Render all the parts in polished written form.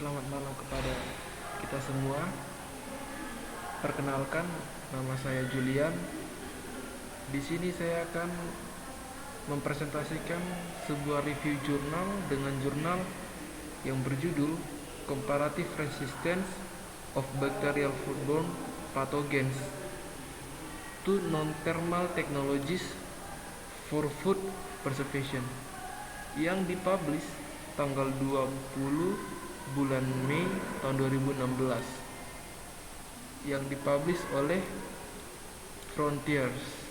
Selamat malam kepada kita semua. Perkenalkan, nama saya Julian. Di sini saya akan mempresentasikan sebuah review jurnal dengan jurnal yang berjudul Comparative Resistance of Bacterial Foodborne Pathogens to Non-Thermal Technologies for Food Preservation, yang dipublish tanggal 20 bulan Mei tahun 2016, yang dipublish oleh Frontiers.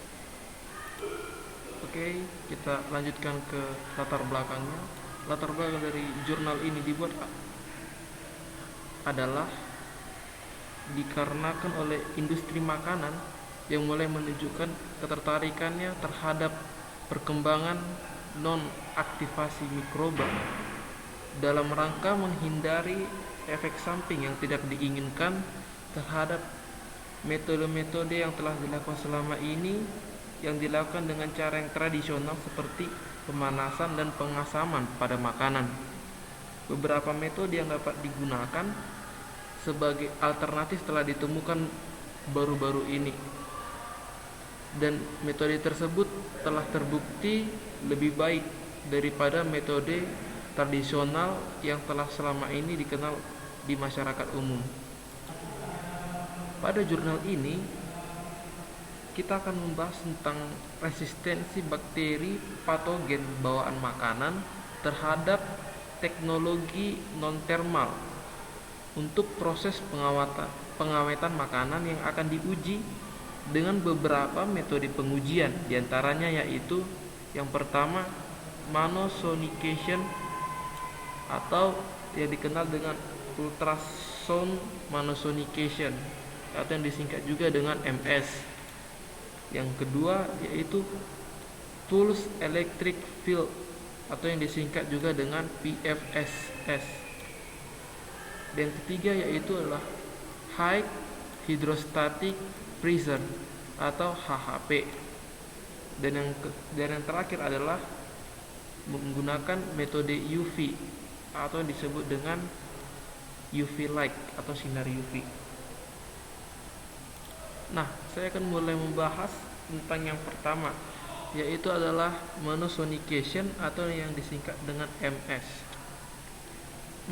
Oke, kita lanjutkan ke latar belakangnya. Latar belakang dari jurnal ini dibuat adalah dikarenakan oleh industri makanan yang mulai menunjukkan ketertarikannya terhadap perkembangan non-aktivasi mikroba dalam rangka menghindari efek samping yang tidak diinginkan terhadap metode-metode yang telah dilakukan selama ini, yang dilakukan dengan cara yang tradisional seperti pemanasan dan pengasaman pada makanan. Beberapa metode yang dapat digunakan sebagai alternatif telah ditemukan baru-baru ini, dan metode tersebut telah terbukti lebih baik daripada metode tradisional yang telah selama ini dikenal di masyarakat umum. Pada jurnal ini kita akan membahas tentang resistensi bakteri patogen bawaan makanan terhadap teknologi non-thermal untuk proses pengawetan makanan yang akan diuji dengan beberapa metode pengujian, diantaranya yaitu yang pertama, manosonication atau yang dikenal dengan ultrasound manosonication atau yang disingkat juga dengan MS. Yang kedua yaitu pulse electric field atau yang disingkat juga dengan PFSS. Dan ketiga yaitu adalah high hydrostatic pressure atau HHP. Dan yang terakhir adalah menggunakan metode UV atau yang disebut dengan UV light atau sinar UV. Nah, saya akan mulai membahas tentang yang pertama, yaitu adalah manosonication atau yang disingkat dengan MS.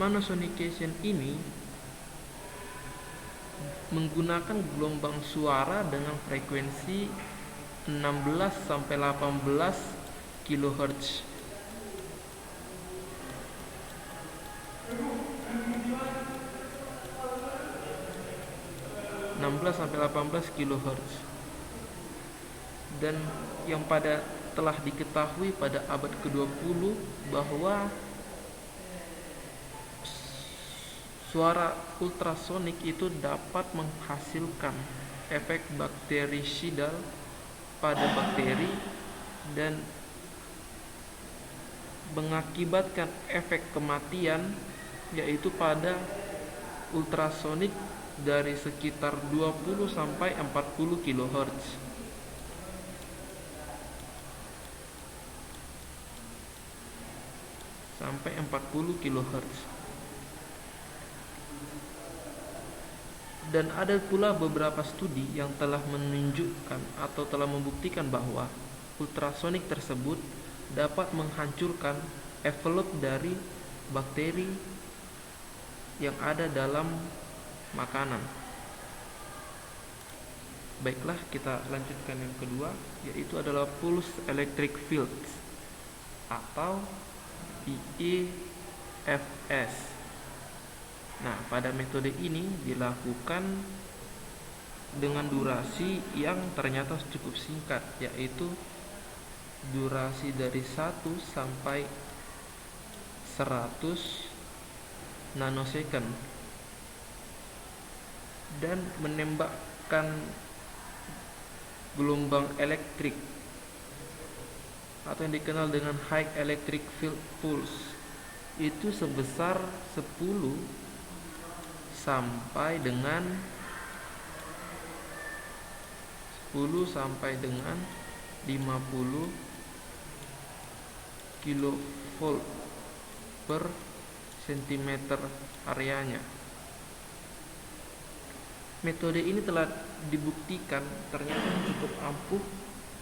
Manosonication ini menggunakan gelombang suara dengan frekuensi 16 sampai 18 kHz. Sampai 18 kHz. Dan yang telah diketahui pada abad ke-20 bahwa suara ultrasonik itu dapat menghasilkan efek baktericidal pada bakteri dan mengakibatkan efek kematian, yaitu pada ultrasonik dari sekitar 20 sampai 40 kHz. Sampai 40 kHz. Dan ada pula beberapa studi yang telah menunjukkan atau telah membuktikan bahwa ultrasonik tersebut dapat menghancurkan envelop dari bakteri yang ada dalam makanan. Baiklah, kita lanjutkan yang kedua, yaitu adalah pulse electric fields atau PEFS. Nah, pada metode ini dilakukan dengan durasi yang ternyata cukup singkat, yaitu durasi dari 1 sampai 100 nanosecond, dan menembakkan gelombang elektrik atau yang dikenal dengan high electric field pulse itu sebesar 10 sampai dengan 50 kilovolt per cm areanya. Metode ini telah dibuktikan ternyata cukup ampuh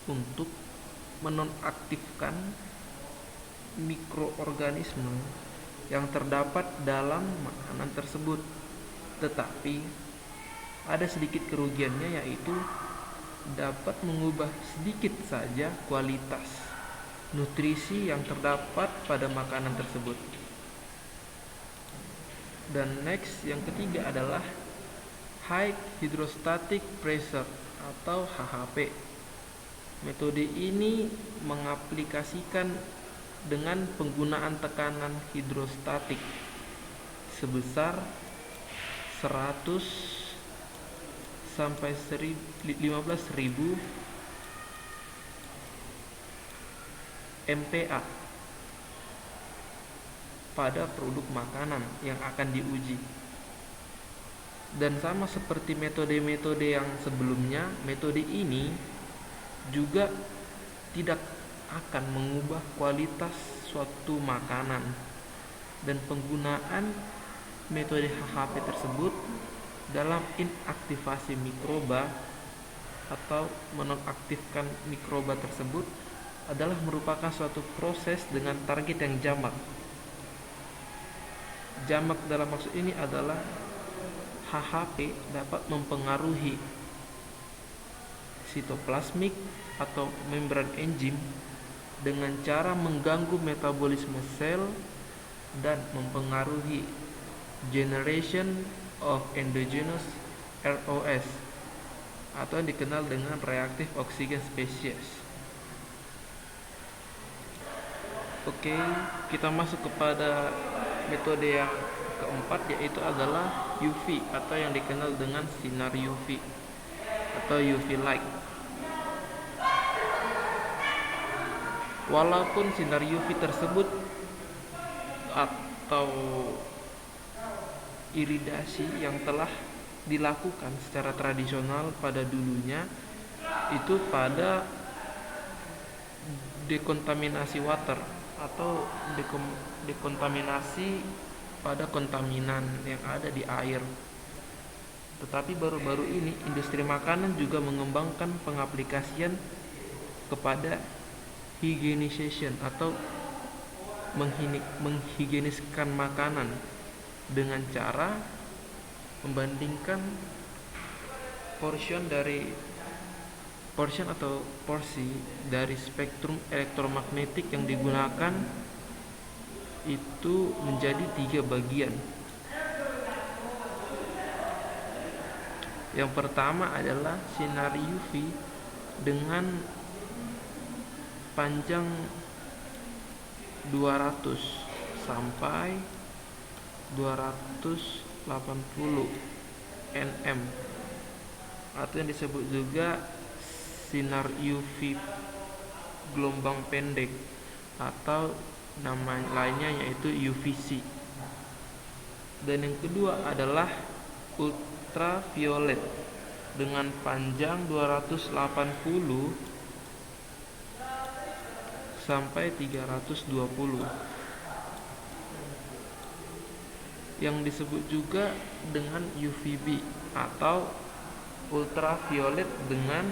untuk menonaktifkan mikroorganisme yang terdapat dalam makanan tersebut. Tetapi ada sedikit kerugiannya, yaitu dapat mengubah sedikit saja kualitas nutrisi yang terdapat pada makanan tersebut. Dan next, yang ketiga adalah High Hydrostatic Pressure atau HHP. Metode ini mengaplikasikan dengan penggunaan tekanan hidrostatik sebesar 100 sampai 15.000 MPa pada produk makanan yang akan diuji. Dan sama seperti metode-metode yang sebelumnya, metode ini juga tidak akan mengubah kualitas suatu makanan, dan penggunaan metode HHP tersebut dalam inaktivasi mikroba atau menonaktifkan mikroba tersebut adalah merupakan suatu proses dengan target yang jamak. Jamak dalam maksud ini adalah HHP dapat mempengaruhi sitoplasmik atau membran enzim dengan cara mengganggu metabolisme sel dan mempengaruhi generation of endogenous ROS atau yang dikenal dengan reactive oxygen species. Oke, kita masuk kepada metode yang keempat, yaitu adalah UV atau yang dikenal dengan sinar UV atau UV light. Walaupun sinar UV tersebut atau iridasi yang telah dilakukan secara tradisional pada dulunya itu pada dekontaminasi water atau dekontaminasi pada kontaminan yang ada di air. Tetapi baru-baru ini industri makanan juga mengembangkan pengaplikasian kepada hygienization atau menghigieniskan makanan dengan cara membandingkan porsi dari spektrum elektromagnetik yang digunakan itu menjadi 3 bagian. Yang pertama adalah sinar UV dengan panjang 200 sampai 280 nm atau yang disebut juga sinar UV gelombang pendek atau nama lainnya yaitu UVC. Dan yang kedua adalah ultraviolet dengan panjang 280 sampai 320 yang disebut juga dengan UVB atau ultraviolet dengan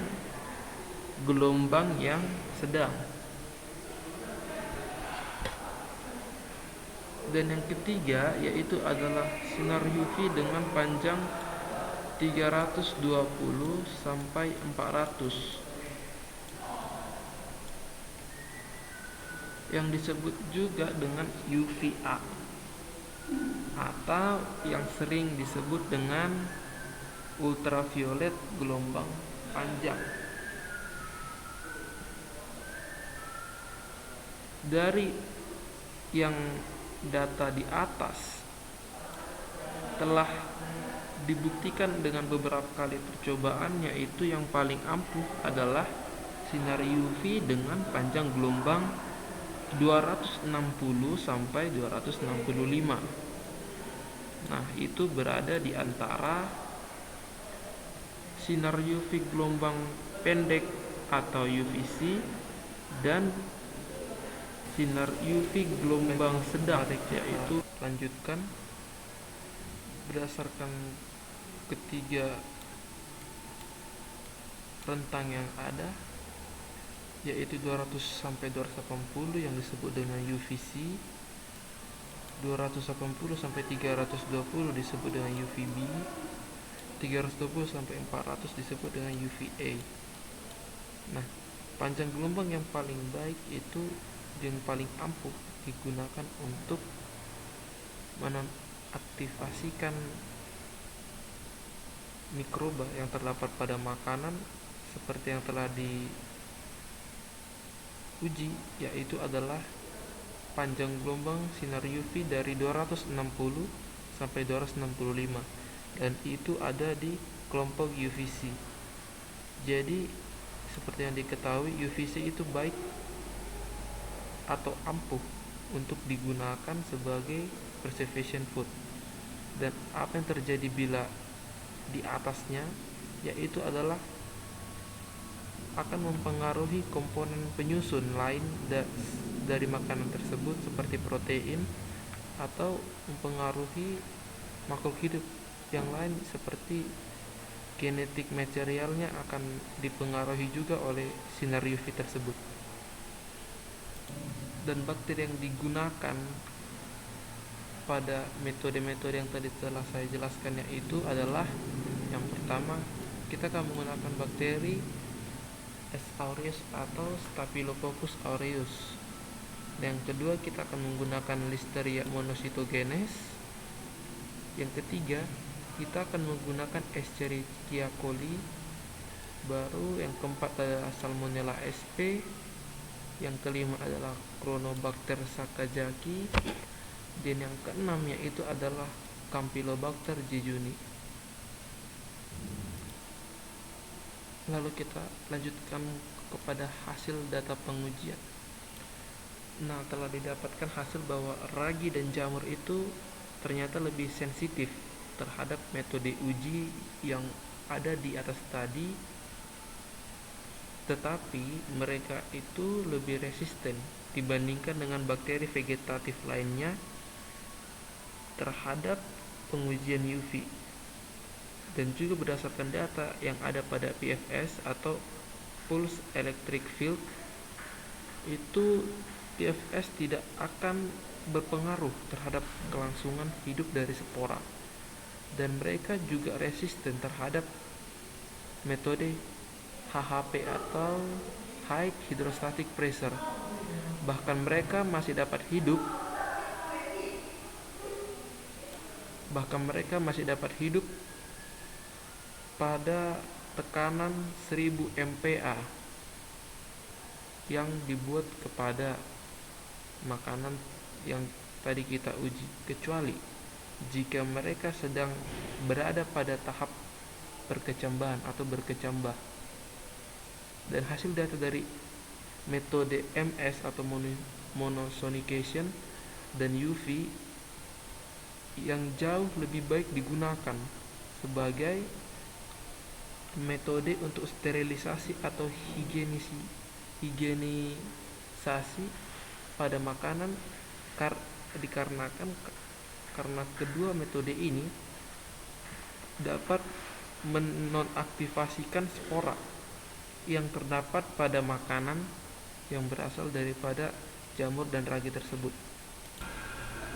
gelombang yang sedang. Dan yang ketiga yaitu adalah sinar UV dengan panjang 320 sampai 400 yang disebut juga dengan UVA atau yang sering disebut dengan ultraviolet gelombang panjang. Dari yang data di atas telah dibuktikan dengan beberapa kali percobaan, yaitu yang paling ampuh adalah sinar UV dengan panjang gelombang 260 sampai 265. Nah, itu berada di antara sinar UV gelombang pendek atau UVC dan sinar UV gelombang sedang, yaitu lanjutkan berdasarkan ketiga rentang yang ada, yaitu 200 sampai 280 yang disebut dengan UVC, 280 sampai 320 disebut dengan UVB, 320 sampai 400 disebut dengan UVA. Nah, panjang gelombang yang paling baik itu yang paling ampuh digunakan untuk menonaktifasikan mikroba yang terdapat pada makanan seperti yang telah diuji, yaitu adalah panjang gelombang sinar UV dari 260 sampai 265, dan itu ada di kelompok UVC. Jadi seperti yang diketahui, UVC itu baik atau ampuh untuk digunakan sebagai preservation food. Dan apa yang terjadi bila di atasnya, yaitu adalah akan mempengaruhi komponen penyusun lain dari makanan tersebut seperti protein, atau mempengaruhi makhluk hidup yang lain seperti genetik materialnya akan dipengaruhi juga oleh sinar UV tersebut. Dan bakteri yang digunakan pada metode-metode yang tadi telah saya jelaskan, yaitu adalah yang pertama, kita akan menggunakan bakteri S. aureus atau Staphylococcus aureus. Yang kedua, kita akan menggunakan Listeria monocytogenes. Yang ketiga, kita akan menggunakan Escherichia coli. Baru yang keempat adalah Salmonella sp. Yang kelima adalah Chronobacter sakazaki. Dan yang keenam yaitu adalah Campylobacter jejuni. Lalu kita lanjutkan kepada hasil data pengujian. Nah, telah didapatkan hasil bahwa ragi dan jamur itu ternyata lebih sensitif terhadap metode uji yang ada di atas tadi, tetapi mereka itu lebih resisten dibandingkan dengan bakteri vegetatif lainnya terhadap pengujian UV. Dan juga berdasarkan data yang ada pada PFS atau Pulse Electric Field, itu PFS tidak akan berpengaruh terhadap kelangsungan hidup dari spora, dan mereka juga resisten terhadap metode HHP atau High Hydrostatic Pressure. Bahkan mereka masih dapat hidup pada tekanan 1000 MPa yang dibuat kepada makanan yang tadi kita uji, kecuali jika mereka sedang berada pada tahap perkecambahan atau berkecambah. Dan hasil data dari metode MS atau monosonication dan UV yang jauh lebih baik digunakan sebagai metode untuk sterilisasi atau higienisasi pada makanan, dikarenakan karena kedua metode ini dapat menonaktifasikan spora yang terdapat pada makanan yang berasal daripada jamur dan ragi tersebut.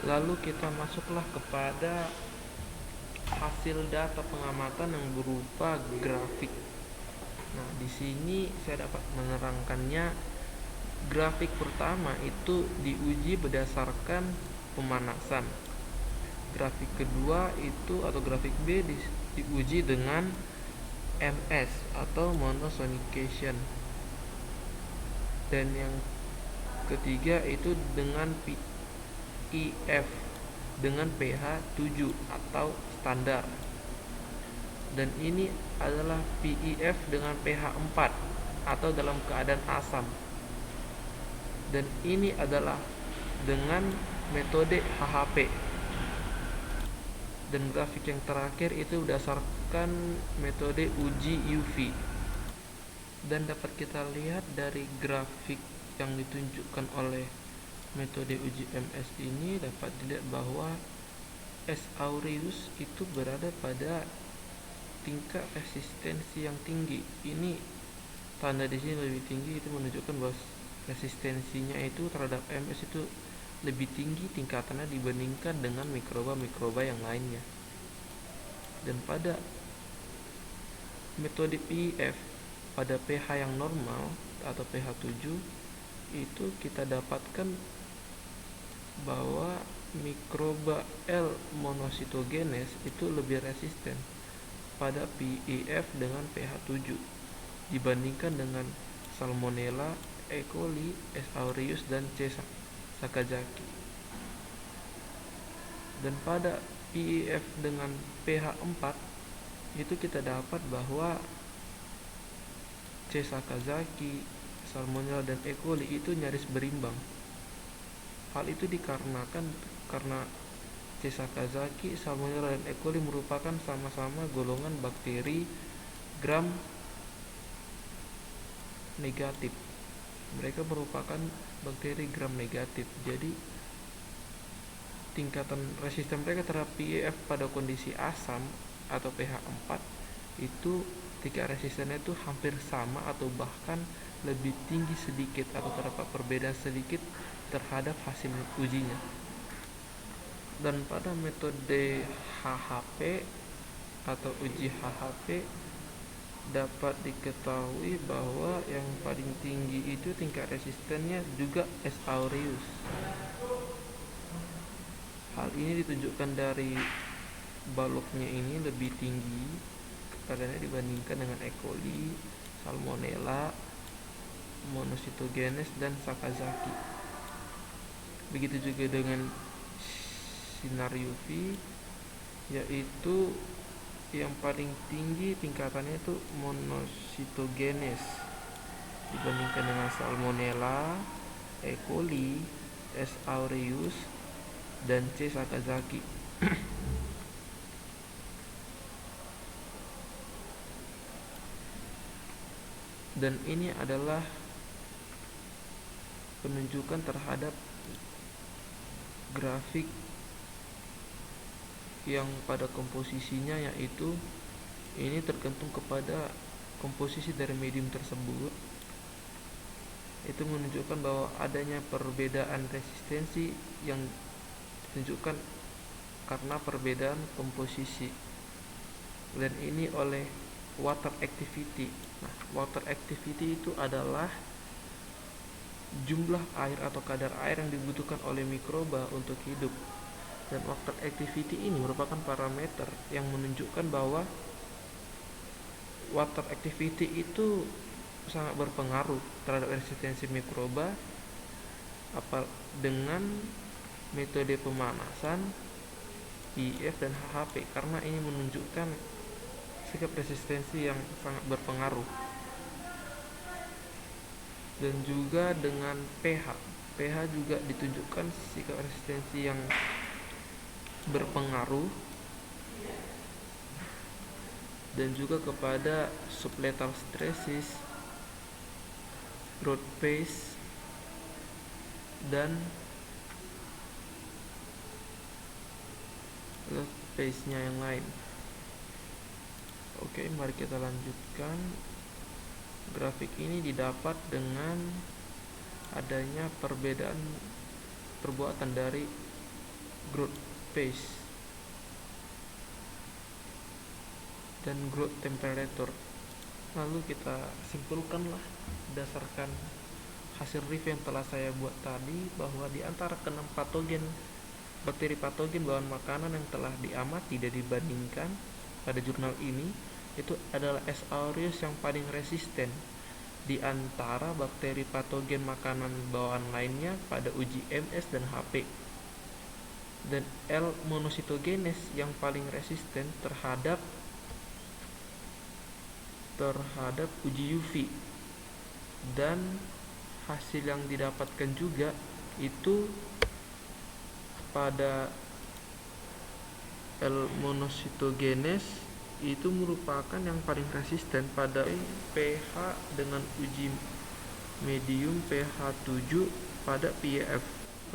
Lalu kita masuklah kepada hasil data pengamatan yang berupa grafik. Nah, di sini saya dapat menerangkannya. Grafik pertama itu diuji berdasarkan pemanasan. Grafik kedua itu atau grafik B diuji dengan MS atau monosonication. Dan yang ketiga itu dengan PEF dengan pH 7 atau standar. Dan ini adalah PEF dengan pH 4 atau dalam keadaan asam. Dan ini adalah dengan metode HHP. Dan grafik yang terakhir itu berdasarkan metode uji UV. Dan dapat kita lihat dari grafik yang ditunjukkan oleh metode uji MS ini dapat dilihat bahwa S. aureus itu berada pada tingkat resistensi yang tinggi. Ini tanda di sini lebih tinggi, itu menunjukkan bahwa resistensinya itu terhadap MS itu lebih tinggi tingkatannya dibandingkan dengan mikroba-mikroba yang lainnya. Dan pada metode PEF pada pH yang normal atau pH 7 itu kita dapatkan bahwa mikroba L. monositogenes itu lebih resisten pada PEF dengan pH 7 dibandingkan dengan Salmonella, E. coli, S. aureus, dan C. sakazaki. Dan pada PEF dengan pH 4 itu kita dapat bahwa C. sakazaki, Salmonella, dan E. coli itu nyaris berimbang. Hal itu dikarenakan karena C. sakazaki, Salmonella, dan E. coli merupakan sama-sama golongan bakteri gram negatif. Mereka merupakan bakteri gram negatif. Jadi tingkatan resisten mereka terhadap PEF pada kondisi asam atau pH 4 itu tingkat resistennya itu hampir sama atau bahkan lebih tinggi sedikit atau terdapat perbedaan sedikit terhadap hasil ujinya. Dan pada metode HHP atau uji HHP dapat diketahui bahwa yang paling tinggi itu tingkat resistennya juga S. aureus. Hal ini ditunjukkan dari baloknya ini lebih tinggi keadaannya dibandingkan dengan E. coli, Salmonella, monositogenes, dan sakazaki. Begitu juga dengan sinar UV, yaitu yang paling tinggi tingkatannya itu monositogenes dibandingkan dengan Salmonella, E. coli, S. aureus, dan C. sakazaki. Dan ini adalah penunjukan terhadap grafik yang pada komposisinya, yaitu ini tergantung kepada komposisi dari medium tersebut. Itu menunjukkan bahwa adanya perbedaan resistensi yang ditunjukkan karena perbedaan komposisi, dan ini oleh water activity. Nah, water activity itu adalah jumlah air atau kadar air yang dibutuhkan oleh mikroba untuk hidup. Dan water activity ini merupakan parameter yang menunjukkan bahwa water activity itu sangat berpengaruh terhadap resistensi mikroba dengan metode pemanasan, PEF, dan HHP, karena ini menunjukkan sikap resistensi yang sangat berpengaruh. Dan juga dengan pH juga ditunjukkan sikap resistensi yang berpengaruh, dan juga kepada sublethal stresses, growth phase, dan phase-nya yang lain. Oke, mari kita lanjutkan. Grafik ini didapat dengan adanya perbedaan perbuatan dari growth phase dan growth temperature. Lalu kita simpulkanlah berdasarkan hasil review yang telah saya buat tadi, bahwa di antara keenam bakteri patogen bawaan makanan yang telah diamati dan dibandingkan pada jurnal ini, itu adalah S. aureus yang paling resisten di antara bakteri patogen makanan bawaan lainnya pada uji MS dan HP. Dan L. monositogenes yang paling resisten terhadap uji UV. Dan hasil yang didapatkan juga itu pada L. monositogenes itu merupakan yang paling resisten pada pH dengan uji medium pH 7 pada PEF.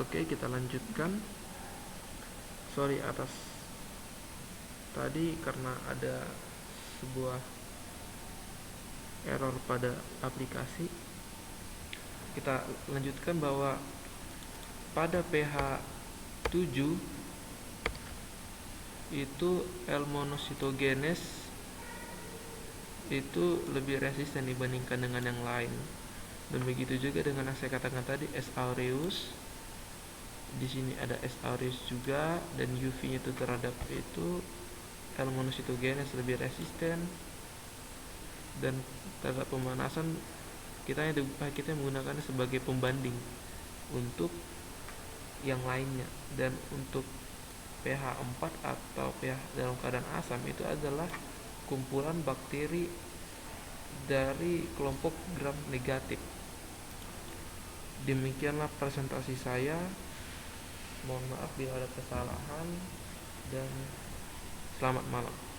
Oke, kita lanjutkan. Sorry atas tadi karena ada sebuah error pada aplikasi. Kita lanjutkan bahwa pada pH 7 itu L-monositogenes itu lebih resisten dibandingkan dengan yang lain. Dan begitu juga dengan yang saya katakan tadi, S. aureus. Di sini ada S. aureus juga, dan UV itu terhadap itu L-monositogenes lebih resisten. Dan terhadap pemanasan kita menggunakannya sebagai pembanding untuk yang lainnya. Dan untuk pH 4 atau pH dalam keadaan asam itu adalah kumpulan bakteri dari kelompok gram negatif. Demikianlah presentasi saya. Mohon maaf bila ada kesalahan dan selamat malam.